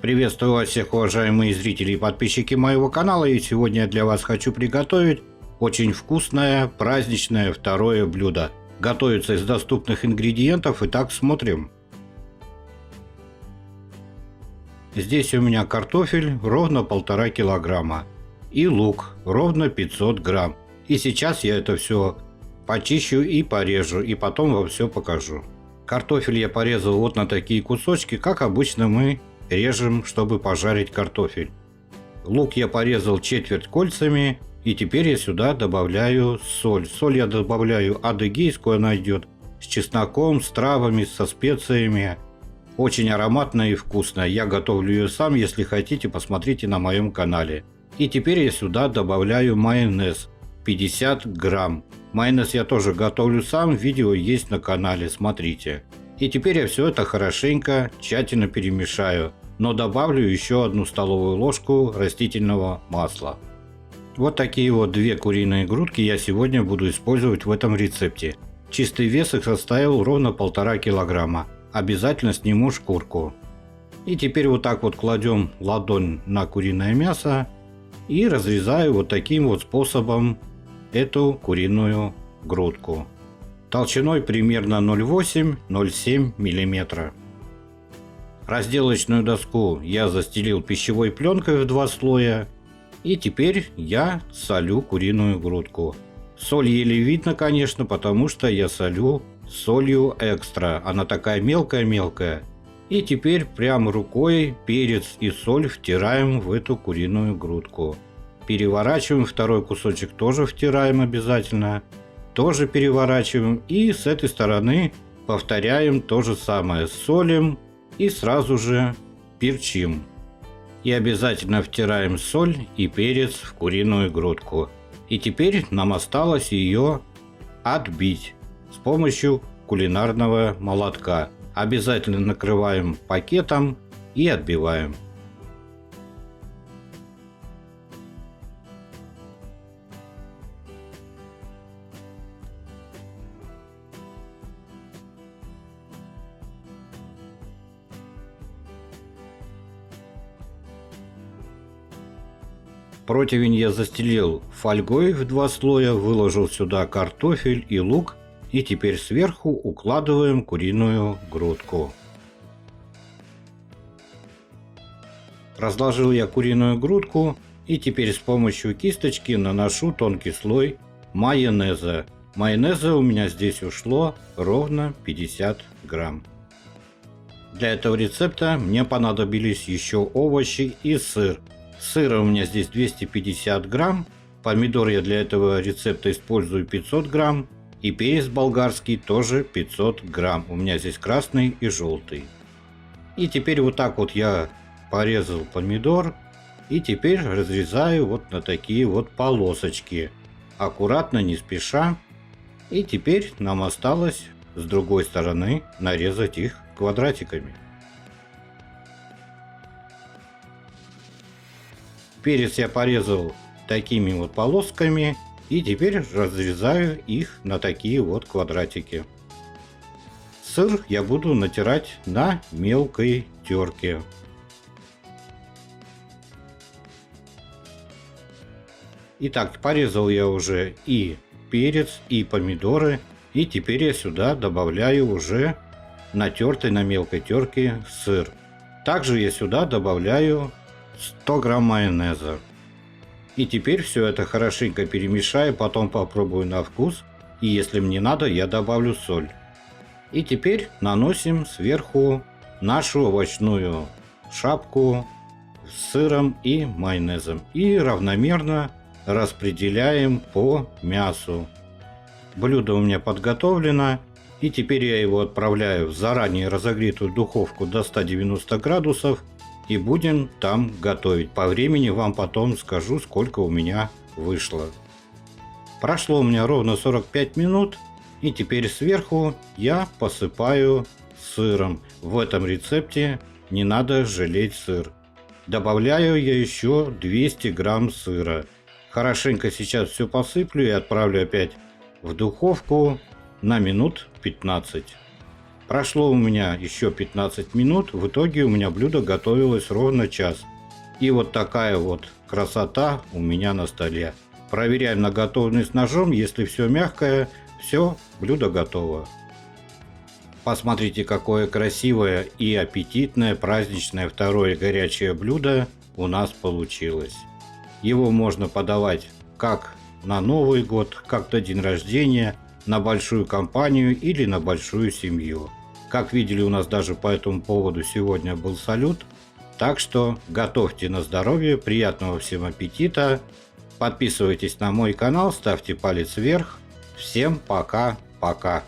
Приветствую вас всех, уважаемые зрители и подписчики моего канала, и сегодня я для вас хочу приготовить очень вкусное праздничное второе блюдо. Готовится из доступных ингредиентов, итак смотрим. Здесь у меня картофель ровно 1,5 килограмма и лук ровно 500 грамм. И сейчас я это все почищу и порежу, и потом вам все покажу. Картофель я порезал вот на такие кусочки, как обычно мы режем, чтобы пожарить картофель. Лук я порезал четверть кольцами, и теперь я сюда добавляю соль. Соль я добавляю адыгейскую, она идет с чесноком, с травами, со специями. Очень ароматная и вкусная. Я готовлю ее сам, если хотите, посмотрите на моем канале. И теперь я сюда добавляю майонез 50 грамм. Майонез я тоже готовлю сам, видео есть на канале, смотрите. И теперь я все это хорошенько, тщательно перемешаю, но добавлю еще 1 столовую ложку растительного масла. Вот такие вот 2 куриные грудки я сегодня буду использовать в этом рецепте. Чистый вес их составил ровно 1,5 килограмма. Обязательно сниму шкурку. И теперь вот так вот кладем ладонь на куриное мясо и разрезаю вот таким вот способом эту куриную грудку. Толщиной примерно 0,8-0,7 мм. Разделочную доску я застелил пищевой пленкой в 2 слоя. И теперь я солю куриную грудку. Соль еле видно, конечно, потому что я солю солью экстра. Она такая мелкая-мелкая. И теперь прямо рукой перец и соль втираем в эту куриную грудку. Переворачиваем, второй кусочек тоже втираем обязательно. Тоже переворачиваем. И с этой стороны повторяем то же самое. Солим и сразу же перчим. И обязательно втираем соль и перец в куриную грудку. И теперь нам осталось ее отбить с помощью кулинарного молотка. Обязательно накрываем пакетом и отбиваем. Противень я застелил фольгой в 2 слоя, выложил сюда картофель и лук, и теперь сверху укладываем куриную грудку. Разложил я куриную грудку, и теперь с помощью кисточки наношу тонкий слой майонеза. Майонеза у меня здесь ушло ровно 50 грамм. Для этого рецепта мне понадобились еще овощи и сыр. Сыра у меня здесь 250 грамм, помидор я для этого рецепта использую 500 грамм, и перец болгарский тоже 500 грамм. У меня здесь красный и желтый. И теперь вот так вот я порезал помидор, и теперь разрезаю вот на такие вот полосочки. Аккуратно, не спеша. И теперь нам осталось с другой стороны нарезать их квадратиками. Перец я порезал такими вот полосками, и теперь разрезаю их на такие вот квадратики. Сыр я буду натирать на мелкой терке. Итак, порезал я уже и перец, и помидоры, и теперь я сюда добавляю уже натертый на мелкой терке сыр. Также я сюда добавляю 100 грамм майонеза. И теперь все это хорошенько перемешаю, потом попробую на вкус, и если мне надо, я добавлю соль. И теперь наносим сверху нашу овощную шапку с сыром и майонезом и равномерно распределяем по мясу. Блюдо у меня подготовлено, и теперь я его отправляю в заранее разогретую духовку до 190 градусов. И будем там готовить. По времени вам потом скажу, сколько у меня вышло. Прошло у меня ровно 45 минут. И теперь сверху я посыпаю сыром. В этом рецепте не надо жалеть сыр. Добавляю я еще 200 грамм сыра. Хорошенько сейчас все посыплю и отправлю опять в духовку на минут 15. Прошло у меня еще 15 минут, в итоге у меня блюдо готовилось ровно час. И вот такая вот красота у меня на столе. Проверяем на готовность ножом, если все мягкое, все, блюдо готово. Посмотрите, какое красивое и аппетитное праздничное второе горячее блюдо у нас получилось. Его можно подавать как на Новый год, как на день рождения, на большую компанию или на большую семью. Как видели, у нас даже по этому поводу сегодня был салют. Так что готовьте на здоровье, приятного всем аппетита. Подписывайтесь на мой канал, ставьте палец вверх. Всем пока-пока.